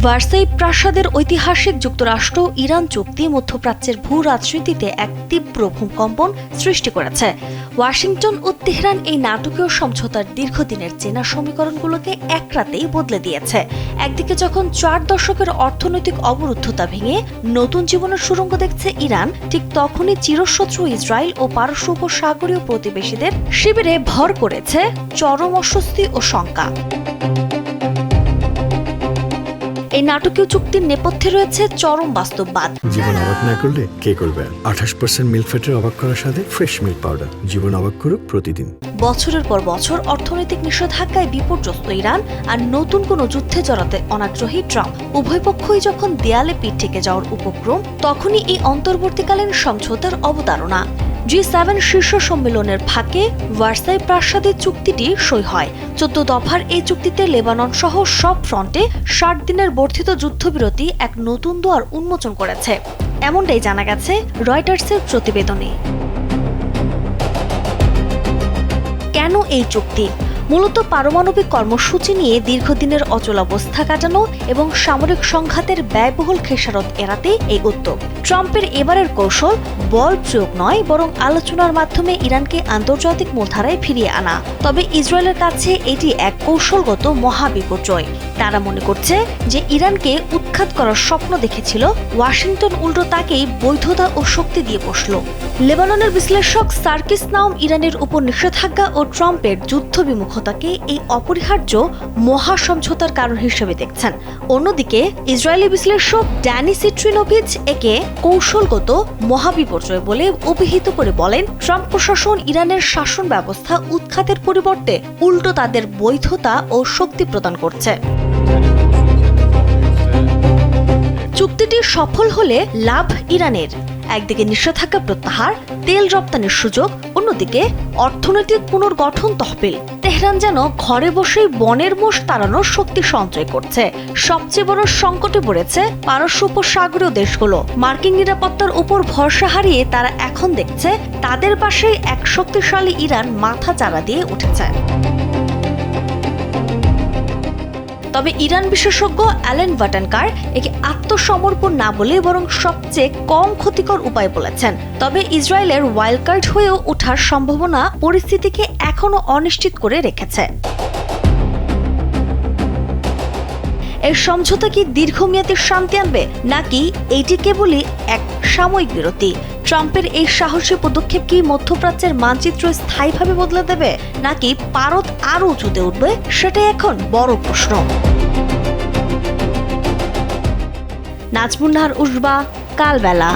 Versailles প্রাসাদের ঐতিহাসিক যুক্তরাষ্ট্র ইরান চুক্তি মধ্যপ্রাচ্যের ভূ রাজনীতিতে এক তীব্র ভূকম্পন সৃষ্টি করেছে। ওয়াশিংটন ও তেহরান এই নাটকীয় সমঝোতার দীর্ঘদিনের চেনা সমীকরণগুলোকে এক রাতেই বদলে দিয়েছে। একদিকে যখন 4 দশকের অর্থনৈতিক অবরুদ্ধতা ভেঙে নতুন জীবনের সুড়ঙ্গ দেখছে ইরান, ঠিক তখনই চিরশত্রু ইসরায়েল ও পারস্য উপসাগরীয় প্রতিবেশীদের শিবিরে ভর করেছে চরম অস্বস্তি ও শঙ্কা। এই নাটকীয় চুক্তির নেপথ্যে রয়েছে চরম বাস্তববাদ। জীবন অবাক না করলে কে করবে? 28% মিল্ক ফ্যাটের অবাক করার সাথে ফ্রেশ মিল্ক পাউডার। জীবন অবাক করুক প্রতিদিন। বছরের পর বছর অর্থনৈতিক নিষেধাজ্ঞায় বিপর্যস্ত ইরান আর নতুন কোনো যুদ্ধে জড়াতে অনাগ্রহী ট্রাম্প, উভয় পক্ষই যখন দেয়ালে পিঠ থেকে যাওয়ার উপক্রম, তখনই এই অন্তর্বর্তীকালীন সমঝোতার অবতারণা। G7 শীর্ষ সম্মেলনের ফাঁকে ভার্সাই প্রাসাদের চুক্তিটি সই হয়। 14 দফার এই চুক্তিতে লেবানন সহ সব ফ্রন্টে 60 দিনের বর্ধিত যুদ্ধবিরতি এক নতুন দুয়ার উন্মোচন করেছে, এমনটাই জানা গেছে রয়টার্সের প্রতিবেদনে। কেন এই চুক্তি? মূলত পারমাণবিক কর্মসূচি নিয়ে দীর্ঘদিনের অচলাবস্থা কাটানো এবং সামরিক সংঘাতের ব্যয়বহুল খেসারত এড়াতে এই উদ্যোগ। ট্রাম্পের এবারের কৌশল বল প্রয়োগ নয়, বরং আলোচনার মাধ্যমে ইরানকে আন্তর্জাতিক মূলধারায় ফিরিয়ে আনা। তবে ইসরায়েলের কাছে এটি এক কৌশলগত মহাবিপর্যয়। তারা মনে করছে যে ইরানকে উৎখাত করার স্বপ্ন দেখেছিল ওয়াশিংটন, উল্টো তাকেই বৈধতা ও শক্তি দিয়ে বসল। লেবাননের বিশ্লেষক সার্কিস নাউম ইরানের উপর নিষেধাজ্ঞা ও ট্রাম্পের যুদ্ধবিমুখতাকে এই অপরিহার্য মহা সমঝোতার কারণ হিসেবে দেখছেন। অন্যদিকে ইসরায়েলি বিশ্লেষক ড্যানি সিট্রিনোভিচ একে কৌশলগত মহাবিপর্যয় বলে অভিহিত করে বলেন, ট্রাম্প প্রশাসন ইরানের শাসন ব্যবস্থা উৎখাতের পরিবর্তে উল্টো তাদের বৈধতা ও শক্তি প্রদান করছে। চুক্তিটি সফল হলে লাভ ইরানের। একদিকে নিষেধাজ্ঞা প্রত্যাহার, তেল রপ্তানির সুযোগ, অন্যদিকে অর্থনৈতিক পুনর্গঠন তহবিল। তেহরান যেন ঘরে বসেই বনের মোষ তাড়ানোর শক্তি সঞ্চয় করছে। সবচেয়ে বড় সংকটে পড়েছে পারস্য উপসাগরীয় দেশগুলো। মার্কিন নিরাপত্তার উপর ভরসা হারিয়ে তারা এখন দেখছে তাদের পাশেই এক শক্তিশালী ইরান মাথা চাড়া দিয়ে উঠেছে। তবে ইরান বিশেষজ্ঞ অ্যালেন ভাটানকার একে আত্মসমর্পণ না বলে বরং সবচেয়ে কম ক্ষতিকর উপায় বলেছেন। তবে ইসরায়েলের ওয়াইল্ড কার্ড হয়েও ওঠার সম্ভাবনা পরিস্থিতিকে এখনো অনিশ্চিত করে রেখেছে। এর সমঝোতা কি দীর্ঘমেয়াদী শান্তি আনবে, নাকি এটি কেবলই এক সাময়িক বিরতি? ট্রাম্পের এই সাহসী পদক্ষেপ কি মধ্যপ্রাচ্যের মানচিত্র স্থায়ীভাবে বদলে দেবে, নাকি পারদ আরও উঁচুতে উঠবে, সেটাই এখন বড় প্রশ্ন। নাজমুন নাহার, উসবা, কালবেলা।